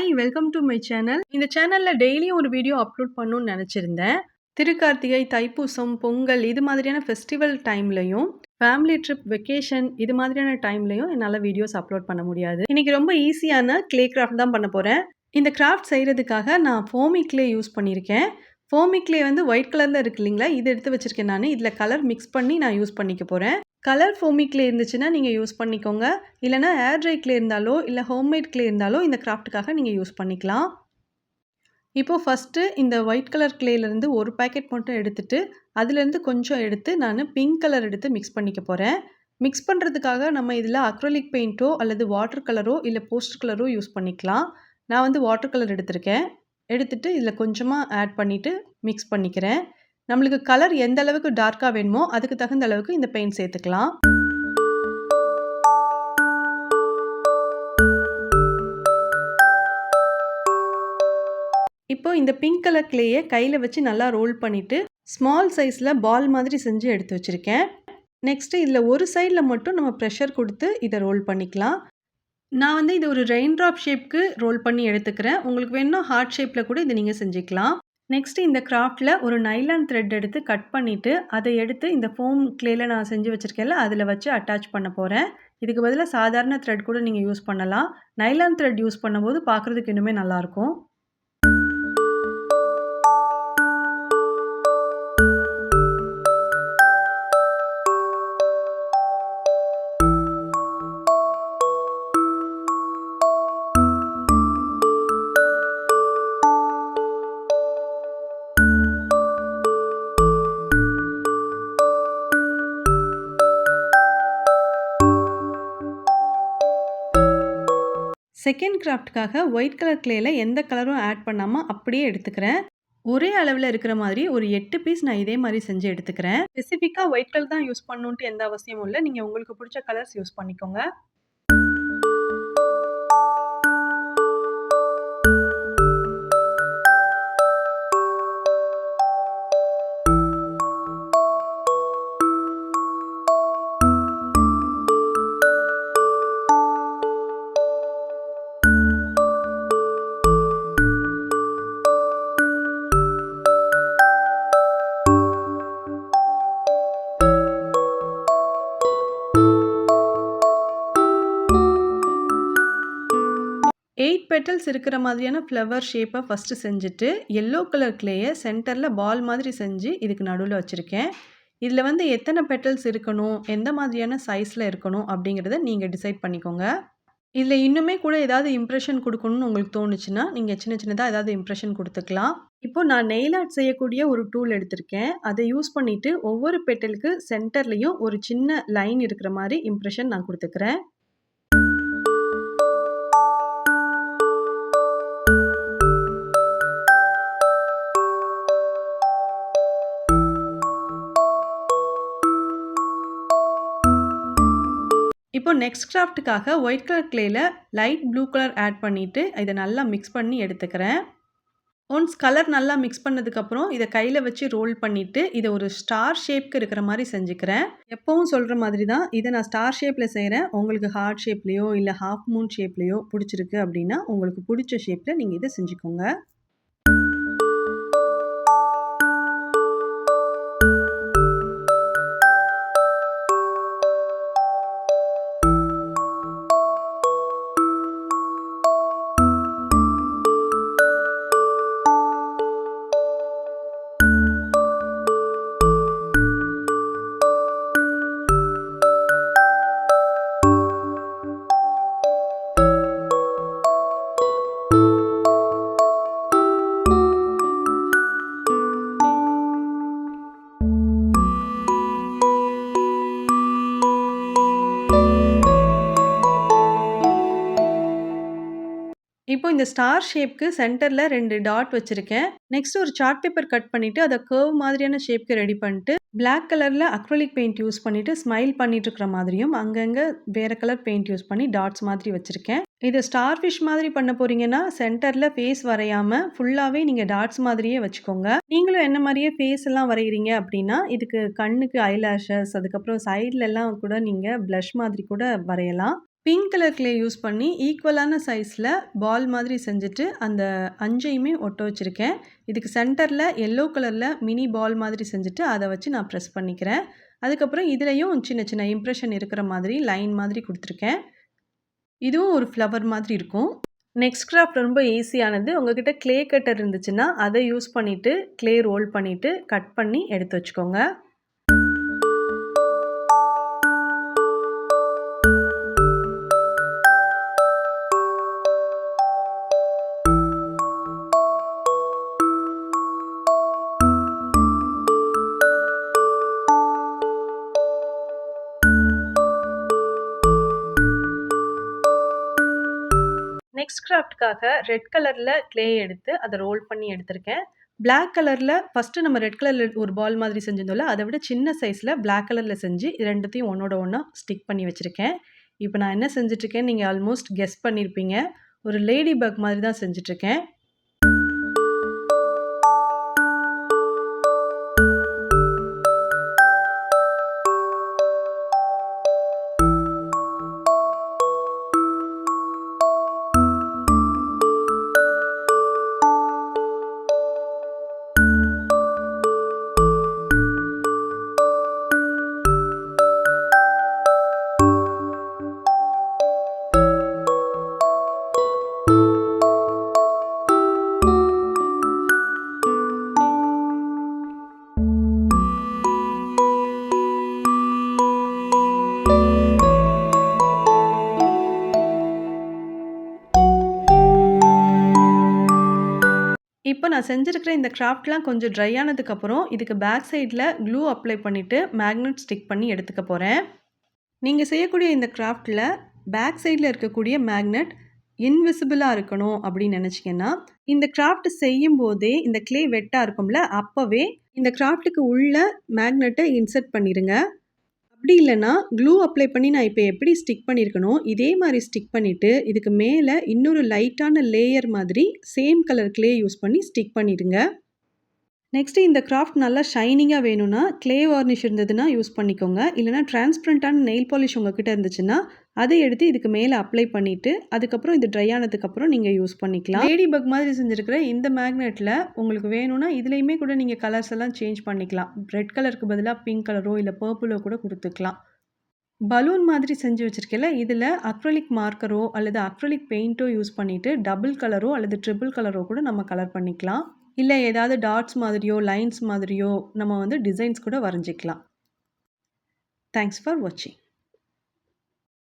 Hi welcome to my channel. இந்த சேனல்ல டெய்லியும் ஒரு வீடியோ அப்லோட் பண்ணணும்னு நினச்சிருந்தேன். திருக்கார்த்திகை, தைப்பூசம், பொங்கல் இது மாதிரியான ஃபெஸ்டிவல் டைம்லையும், ஃபேமிலி ட்ரிப், வெக்கேஷன் இது மாதிரியான டைம்லையும் என்னால் வீடியோஸ் அப்லோட் பண்ண முடியாது. இன்றைக்கி ரொம்ப ஈஸியான க்ளே கிராஃப்ட் தான் பண்ண போகிறேன். இந்த கிராஃப்ட் செய்கிறதுக்காக நான் ஃபோமி க்ளே யூஸ் பண்ணியிருக்கேன். ஃபோமி க்ளே வந்து ஒயிட் கலரில் இருக்கு இல்லைங்களா, இது எடுத்து வச்சுருக்கேன் நான். இதில் கலர் மிக்ஸ் பண்ணி நான் யூஸ் பண்ணிக்க போகிறேன். கலர் ஃபோமி க்ளே இருந்துச்சுன்னா நீங்கள் யூஸ் பண்ணிக்கோங்க. இல்லைனா ஏர் ட்ரை க்ளே இருந்தாலோ இல்லை ஹோம்மேட் க்ளே இருந்தாலோ இந்த கிராஃப்ட்டுக்காக நீங்கள் யூஸ் பண்ணிக்கலாம். இப்போது ஃபஸ்ட்டு இந்த ஒயிட் கலர் க்ளேலேருந்து ஒரு பேக்கெட் மட்டும் எடுத்துகிட்டு அதுலேருந்து கொஞ்சம் எடுத்து நான் பிங்க் கலர் எடுத்து மிக்ஸ் பண்ணிக்க போகிறேன். மிக்ஸ் பண்ணுறதுக்காக நம்ம இதில் அக்ரலிக் பெயிண்ட்டோ அல்லது வாட்டர் கலரோ இல்லை போஸ்டர் கலரோ யூஸ் பண்ணிக்கலாம். நான் வந்து வாட்டர் கலர் எடுத்திருக்கேன். எடுத்துகிட்டு இதில் கொஞ்சமாக ஆட் பண்ணிவிட்டு மிக்ஸ் பண்ணிக்கிறேன். நம்மளுக்கு கலர் எந்த அளவுக்கு டார்க்காக வேணுமோ அதுக்கு தகுந்த அளவுக்கு இந்த பெயிண்ட் சேர்த்துக்கலாம். இப்போ இந்த பிங்க் கலர் க்ளேயை கையில் வச்சு நல்லா ரோல் பண்ணிவிட்டு ஸ்மால் சைஸில் பால் மாதிரி செஞ்சு எடுத்து வச்சுருக்கேன். நெக்ஸ்ட்டு இதில் ஒரு சைடில் மட்டும் நம்ம ப்ரெஷர் கொடுத்து இதை ரோல் பண்ணிக்கலாம். நான் வந்து இது ஒரு ரெயின் ட்ராப் ஷேப்க்கு ரோல் பண்ணி எடுத்துக்கிறேன். உங்களுக்கு வேணும்னா ஹார்ட் ஷேப்பில் கூட இதை நீங்கள் செஞ்சுக்கலாம். நெக்ஸ்ட்டு இந்த கிராஃப்டில் ஒரு நைலான் த்ரெட் எடுத்து கட் பண்ணிவிட்டு அதை எடுத்து இந்த ஃபோம் க்ளேயில் நான் செஞ்சு வச்சுருக்கேன்ல அதில் வச்சு அட்டாச் பண்ண போகிறேன். இதுக்கு பதிலாக சாதாரண த்ரெட் கூட நீங்கள் யூஸ் பண்ணலாம். நைலான் த்ரெட் யூஸ் பண்ணும்போது பார்க்குறதுக்கு இன்னுமே நல்லாயிருக்கும். செகண்ட் கிராஃப்ட்டுக்காக ஒயிட் கலர் க்ளேயில் எந்த கலரும் ஆட் பண்ணாமல் அப்படியே எடுத்துக்கிறேன். ஒரே அளவில் இருக்கிற மாதிரி ஒரு 8 பீஸ் நான் இதே மாதிரி செஞ்சு எடுத்துக்கிறேன். ஸ்பெசிஃபிக்காக ஒயிட் கலர் தான் யூஸ் பண்ணணுன்ட்டு எந்த அவசியமும் இல்லை. நீங்கள் உங்களுக்கு பிடிச்ச கலர்ஸ் யூஸ் பண்ணிக்கோங்க. எயிட் பெட்டல்ஸ் இருக்கிற மாதிரியான ஃப்ளவர் ஷேப்பை ஃபஸ்ட்டு செஞ்சுட்டு எல்லோ கலர் க்ளேயை சென்டரில் பால் மாதிரி செஞ்சு இதுக்கு நடுவில் வச்சுருக்கேன். இதில் வந்து எத்தனை பெட்டல்ஸ் இருக்கணும், எந்த மாதிரியான சைஸில் இருக்கணும் அப்படிங்கிறத நீங்கள் டிசைட் பண்ணிக்கோங்க. இதில் இன்னுமே கூட ஏதாவது இம்ப்ரெஷன் கொடுக்கணும்னு உங்களுக்கு தோணுச்சுன்னா நீங்கள் சின்ன சின்னதாக ஏதாவது இம்ப்ரெஷன் கொடுத்துக்கலாம். இப்போது நான் நெயில் ஆர்ட் செய்யக்கூடிய ஒரு டூல் எடுத்திருக்கேன். அதை யூஸ் பண்ணிவிட்டு ஒவ்வொரு பெட்டலுக்கு சென்டர்லேயும் ஒரு சின்ன லைன் இருக்கிற மாதிரி இம்ப்ரெஷன் நான் கொடுத்துக்கிறேன். இப்போ நெக்ஸ்ட் கிராஃப்ட்டுக்காக ஒயிட் கலர் க்ளேயில் லைட் ப்ளூ கலர் ஆட் பண்ணிவிட்டு இதை நல்லா மிக்ஸ் பண்ணி எடுத்துக்கிறேன். ஒன்ஸ் கலர் நல்லா மிக்ஸ் பண்ணதுக்கப்புறம் இதை கையில் வச்சு ரோல் பண்ணிவிட்டு இதை ஒரு ஸ்டார் ஷேப்க்கு இருக்கிற மாதிரி செஞ்சுக்கிறேன். எப்போவும் சொல்கிற மாதிரி தான் இதை நான் ஸ்டார் ஷேப்பில் செய்கிறேன். உங்களுக்கு ஹார்ட் ஷேப்லேயோ இல்லை ஹாஃப் மூன் ஷேப்லேயோ பிடிச்சிருக்கு அப்படின்னா உங்களுக்கு பிடிச்ச ஷேப்பில் நீங்கள் இதை செஞ்சுக்கோங்க. இப்போ இந்த ஸ்டார் ஷேப்க்கு சென்டரில் 2 டாட் வச்சுருக்கேன். நெக்ஸ்ட் ஒரு சார்ட் பேப்பர் கட் பண்ணிவிட்டு அதை கர்வ் மாதிரியான ஷேப்க்கு ரெடி பண்ணிட்டு பிளாக் கலரில் அக்ரலிக் பெயிண்ட் யூஸ் பண்ணிவிட்டு ஸ்மைல் பண்ணிட்டு இருக்கிற மாதிரியும் அங்கங்கே வேறு கலர் பெயிண்ட் யூஸ் பண்ணி டாட்ஸ் மாதிரி வச்சுருக்கேன். இது ஸ்டார் ஃபிஷ் மாதிரி பண்ண போகிறீங்கன்னா சென்டரில் ஃபேஸ் வரையாமல் ஃபுல்லாகவே நீங்கள் டாட்ஸ் மாதிரியே வச்சுக்கோங்க. நீங்களும் என்ன மாதிரியே ஃபேஸ் எல்லாம் வரைகிறீங்க அப்படின்னா இதுக்கு கண்ணுக்கு ஐலாஷஸ் அதுக்கப்புறம் சைட்லெல்லாம் கூட நீங்கள் ப்ளஷ் மாதிரி கூட வரையலாம். பிங்க் கலர் கிளே யூஸ் பண்ணி ஈக்குவலான சைஸில் பால் மாதிரி செஞ்சுட்டு அந்த 5யுமே ஒட்ட வச்சுருக்கேன். இதுக்கு சென்டரில் எல்லோ கலரில் மினி பால் மாதிரி செஞ்சுட்டு அதை வச்சு நான் ப்ரெஸ் பண்ணிக்கிறேன். அதுக்கப்புறம் இதுலேயும் சின்ன சின்ன இம்ப்ரெஷன் இருக்கிற மாதிரி லைன் மாதிரி கொடுத்துருக்கேன். இதுவும் ஒரு ஃப்ளவர் மாதிரி இருக்கும். நெக்ஸ்ட் கிராஃப்ட் ரொம்ப ஈஸியானது. உங்ககிட்ட க்ளே கட்டர் இருந்துச்சுன்னா அதை யூஸ் பண்ணிவிட்டு க்ளே ரோல் பண்ணிவிட்டு கட் பண்ணி எடுத்து வச்சுக்கோங்க. நெக்ஸ்ட் கிராஃப்ட்காக ரெட் கலரில் க்ளே எடுத்து அதை ரோல் பண்ணி எடுத்திருக்கேன். பிளாக் கலரில் ஃபஸ்ட்டு நம்ம ரெட் கலரில் ஒரு பால் மாதிரி செஞ்சிருந்தோம்ல, அதை விட சின்ன சைஸில் பிளாக் கலரில் செஞ்சு இது ரெண்டுத்தையும் ஒன்றோட ஒன்றா ஸ்டிக் பண்ணி வச்சுருக்கேன். இப்போ நான் என்ன செஞ்சுட்ருக்கேன் நீங்கள் ஆல்மோஸ்ட் கெஸ் பண்ணியிருப்பீங்க. ஒரு லேடி பக் மாதிரி தான் செஞ்சிட்ருக்கேன். இப்போ நான் செஞ்சிருக்கிற இந்த கிராஃப்ட்லாம் கொஞ்சம் ட்ரை ஆனதுக்கப்புறம் இதுக்கு பேக் சைடில் க்ளூ அப்ளை பண்ணிவிட்டு மேக்னெட் ஸ்டிக் பண்ணி எடுத்துக்க போகிறேன். நீங்கள் செய்யக்கூடிய இந்த கிராஃப்டில் பேக் சைடில் இருக்கக்கூடிய மேக்னெட் இன்விசிபிளாக இருக்கணும் அப்படின்னு நினச்சிங்கன்னா இந்த கிராஃப்ட் செய்யும் போதே இந்த க்ளே வெட்டாக இருக்கும்ல அப்போவே இந்த கிராஃப்ட்டுக்கு உள்ள மேக்னெட்டை இன்சர்ட் பண்ணிடுங்க. அப்படி இல்லைன்னா க்ளூ அப்ளை பண்ணி நான் இப்போ எப்படி ஸ்டிக் பண்ணியிருக்கணும் இதே மாதிரி ஸ்டிக் பண்ணிவிட்டு இதுக்கு மேலே இன்னொரு லைட்டான லேயர் மாதிரி சேம் கலர் க்ளே யூஸ் பண்ணி ஸ்டிக் பண்ணிடுங்க. நெக்ஸ்ட்டு இந்த கிராஃப்ட் நல்லா ஷைனிங்காக வேணும்னா க்ளே வார்னிஷ் இருந்ததுன்னா யூஸ் பண்ணிக்கோங்க. இல்லைனா டிரான்ஸ்பரண்ட்டான நெயில் பாலிஷ் உங்ககிட்ட இருந்துச்சுன்னா அதை எடுத்து இதுக்கு மேலே அப்ளை பண்ணிவிட்டு அதுக்கப்புறம் இது ட்ரை ஆனதுக்கப்புறம் நீங்கள் யூஸ் பண்ணிக்கலாம். லேடி பக் மாதிரி செஞ்சுருக்கிற இந்த மேக்னெட்டில் உங்களுக்கு வேணும்னா இதுலேயுமே கூட நீங்கள் கலர்ஸ் எல்லாம் சேஞ்ச் பண்ணிக்கலாம். ரெட் கலருக்கு பதிலாக பிங்க் கலரோ இல்லை பர்பிளோ கூட கொடுத்துக்கலாம். பலூன் மாதிரி செஞ்சு வச்சுருக்கேன்ல இதில் அக்ரலிக் மார்க்கரோ அல்லது அக்ரலிக் பெயிண்ட்டோ யூஸ் பண்ணிவிட்டு டபுள் கலரோ அல்லது ட்ரிபிள் கலரோ கூட நம்ம கலர் பண்ணிக்கலாம். இல்லை ஏதாவது டாட்ஸ் மாதிரியோ லைன்ஸ் மாதிரியோ நம்ம டிசைன்ஸ் கூட வரைஞ்சிக்கலாம். தேங்க்ஸ் ஃபார் வாட்சிங்.